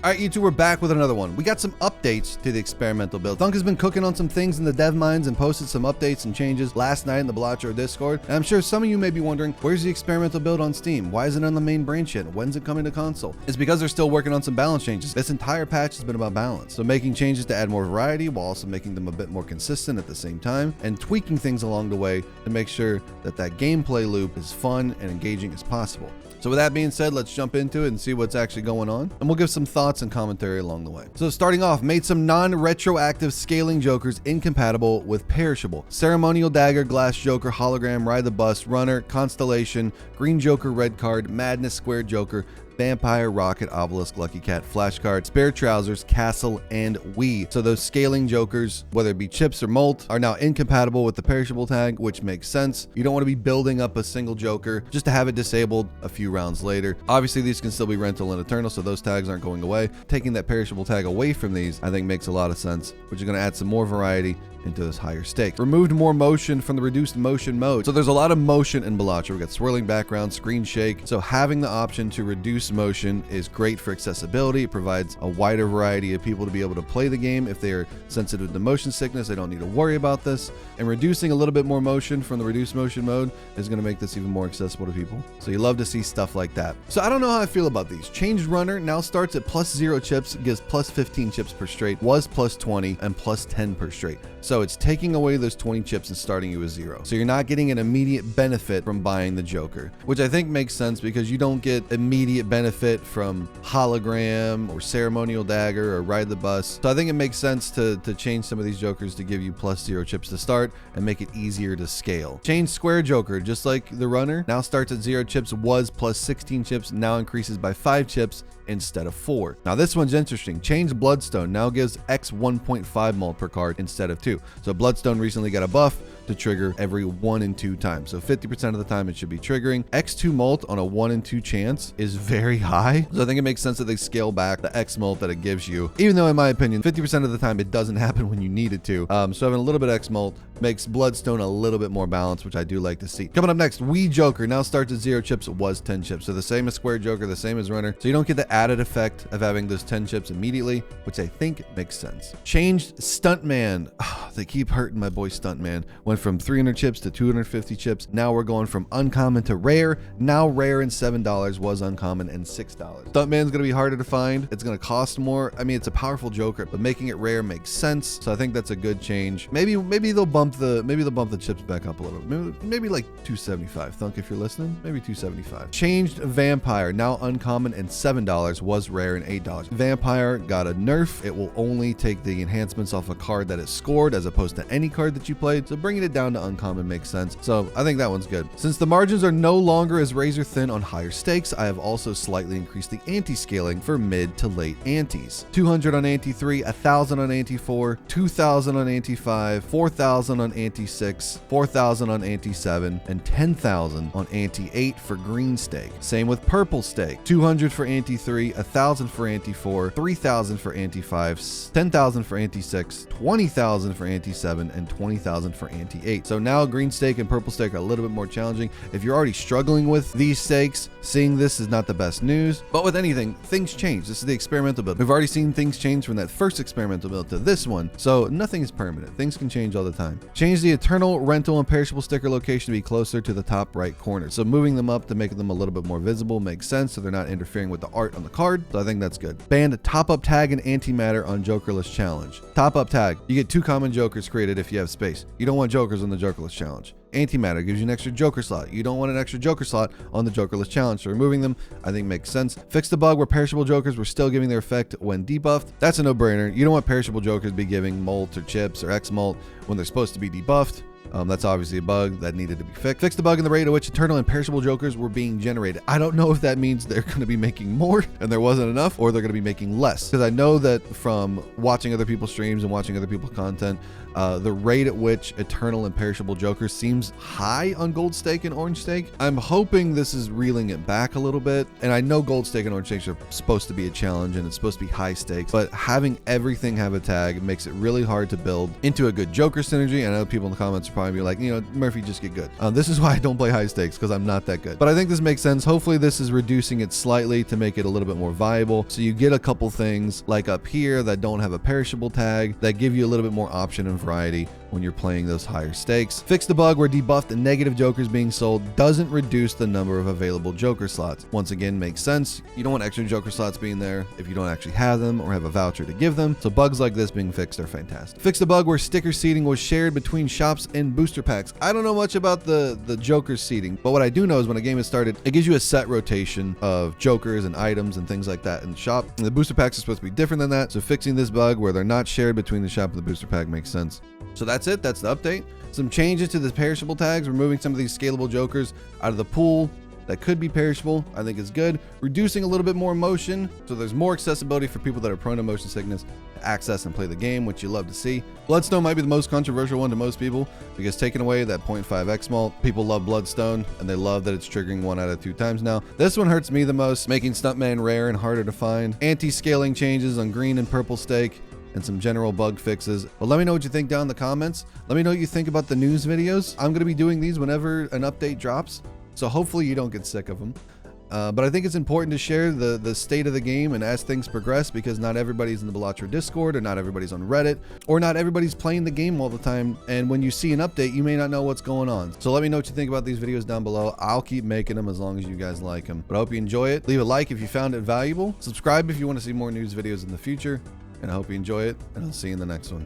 All right, YouTube, we're back with another one. We got some updates to the experimental build. Thunk has been cooking on some things in the dev minds and posted some updates and changes last night in the Balatro Discord. And I'm sure some of you may be wondering, where's the experimental build on Steam? Why isn't it on the main branch yet? When's it coming to console? It's because they're still working on some balance changes. This entire patch has been about balance. So making changes to add more variety while also making them a bit more consistent at the same time, and tweaking things along the way to make sure that that gameplay loop is fun and engaging as possible. So with that being said, let's jump into it and see what's actually going on. And we'll give some thoughts and commentary along the way. So starting off, made some non-retroactive scaling jokers incompatible with Perishable. Ceremonial Dagger, Glass Joker, Hologram, Ride the Bus, Runner, Constellation, Green Joker, Red Card, Madness, Square Joker, Vampire, Rocket, Obelisk, Lucky Cat, Flashcard, Spare Trousers, Castle, and Wii. So those scaling jokers, whether it be chips or molt, are now incompatible with the Perishable tag, which makes sense. You don't want to be building up a single joker just to have it disabled a few rounds later. Obviously, these can still be rental and eternal, so those tags aren't going away. Taking that Perishable tag away from these, I think, makes a lot of sense, which is going to add some more variety into this higher stakes. Removed more motion from the reduced motion mode. So there's a lot of motion in Balatro. We got swirling background, screen shake. So having the option to reduce motion is great for accessibility. It provides a wider variety of people to be able to play the game. If they are sensitive to motion sickness, they don't need to worry about this. And reducing a little bit more motion from the reduced motion mode is going to make this even more accessible to people. So you love to see stuff like that. So I don't know how I feel about these. Changed Runner now starts at +0 chips, gives +15 chips per straight, was +20 and +10 per straight. So it's taking away those 20 chips and starting you with 0. So you're not getting an immediate benefit from buying the Joker, which I think makes sense because you don't get immediate benefit from Hologram or Ceremonial Dagger or Ride the Bus. So I think it makes sense to change some of these Jokers to give you +0 chips to start and make it easier to scale. Change Square Joker, just like the Runner, now starts at 0 chips, was +16 chips, now increases by 5 chips instead of 4. Now this one's interesting. Change Bloodstone now gives X 1.5 mult per card instead of 2. So Bloodstone recently got a buff to trigger every 1 in 2 times. So 50% of the time it should be triggering. X2 mult on a 1 in 2 chance is very high. So I think it makes sense that they scale back the X mult that it gives you, even though in my opinion, 50% of the time it doesn't happen when you need it to. So having a little bit X mult makes Bloodstone a little bit more balanced, which I do like to see. Coming up next, Wii Joker now starts at 0 chips, was 10 chips. So the same as Square Joker, the same as Runner. So you don't get the added effect of having those 10 chips immediately, which I think makes sense. Changed Stuntman. They keep hurting my boy Stuntman. Went from 300 chips to 250 chips. Now we're going from uncommon to rare. Now rare and $7, was uncommon and $6. Stuntman's gonna be harder to find. It's gonna cost more. I mean, it's a powerful Joker, but making it rare makes sense. So I think that's a good change. Maybe they'll bump the chips back up a little. Maybe like 275. Thunk, if you're listening, maybe 275. Changed Vampire, now uncommon and $7, was rare and $8. Vampire got a nerf. It will only take the enhancements off a card that is scored as opposed to any card that you played. So bringing it down to uncommon makes sense. So I think that one's good. Since the margins are no longer as razor thin on higher stakes, I have also slightly increased the anti-scaling for mid to late antes. 200 on ante 3, 1,000 on ante 4, 2,000 on ante 5, 4,000 on ante 6, 4,000 on ante 7, and 10,000 on ante 8 for green stake. Same with purple stake. 200 for ante 3, 1,000 for ante 4, 3,000 for ante 5, 10,000 for ante 6, 20,000 for ante 7, and 20,000 for ante 8. So now green stake and purple stake are a little bit more challenging. If you're already struggling with these stakes, seeing this is not the best news. But with anything, things change. This is the experimental build. We've already seen things change from that first experimental build to this one. So nothing is permanent. Things can change all the time. Change the eternal, rental, and perishable sticker location to be closer to the top right corner. So moving them up to make them a little bit more visible makes sense, so they're not interfering with the art on the card. So I think that's good. Banned top-up tag and antimatter on Jokerless challenge. Top-up tag. You get 2 common Jokers created if you have space. You don't want Jokers on the Jokerless challenge. Antimatter gives you an extra Joker slot. You don't want an extra Joker slot on the Jokerless challenge, so removing them I think makes sense. Fix the bug where perishable Jokers were still giving their effect when debuffed. That's a no-brainer. You don't want perishable Jokers to be giving molt or chips or X molt when they're supposed to be debuffed. That's obviously a bug that needed to be fixed. Fix the bug in the rate at which eternal and perishable Jokers were being generated. I don't know if that means they're going to be making more and there wasn't enough, or they're going to be making less. Because I know that from watching other people's streams and watching other people's content, the rate at which eternal and perishable Jokers seems high on gold stake and orange stake. I'm hoping this is reeling it back a little bit. And I know gold stake and orange stakes are supposed to be a challenge and it's supposed to be high stakes, but having everything have a tag makes it really hard to build into a good Joker synergy. I know people in the comments are probably be like, you know, Murphy, just get good. This is why I don't play high stakes, because I'm not that good. But I think this makes sense. Hopefully this is reducing it slightly to make it a little bit more viable. So you get a couple things like up here that don't have a perishable tag that give you a little bit more option and variety when you're playing those higher stakes. Fix the bug where debuffed and negative jokers being sold doesn't reduce the number of available joker slots. Once again, makes sense. You don't want extra joker slots being there if you don't actually have them or have a voucher to give them. So bugs like this being fixed are fantastic. Fix the bug where sticker seating was shared between shops and booster packs. I don't know much about the joker seating, but what I do know is when a game is started, it gives you a set rotation of jokers and items and things like that in the shop. And the booster packs are supposed to be different than that. So fixing this bug where they're not shared between the shop and the booster pack makes sense. So that's it. That's the update. Some changes to the perishable tags, removing some of these scalable jokers out of the pool that could be perishable, I think is good. Reducing a little bit more motion, so there's more accessibility for people that are prone to motion sickness to access and play the game, which you love to see. Bloodstone might be the most controversial one to most people, because taking away that 0.5x mult, people love Bloodstone, and they love that it's triggering 1 out of 2 times now. This one hurts me the most, making Stuntman rare and harder to find. Anti-scaling changes on green and purple stake, and some general bug fixes. But let me know what you think down in the comments. Let me know what you think about the news videos. I'm going to be doing these whenever an update drops, so hopefully you don't get sick of them. But I think it's important to share the state of the game and as things progress, because not everybody's in the Balatro Discord, or not everybody's on Reddit, or not everybody's playing the game all the time. And when you see an update, you may not know what's going on. So let me know what you think about these videos down below. I'll keep making them as long as you guys like them. But I hope you enjoy it. Leave a like if you found it valuable. Subscribe if you want to see more news videos in the future. And I hope you enjoy it, and I'll see you in the next one.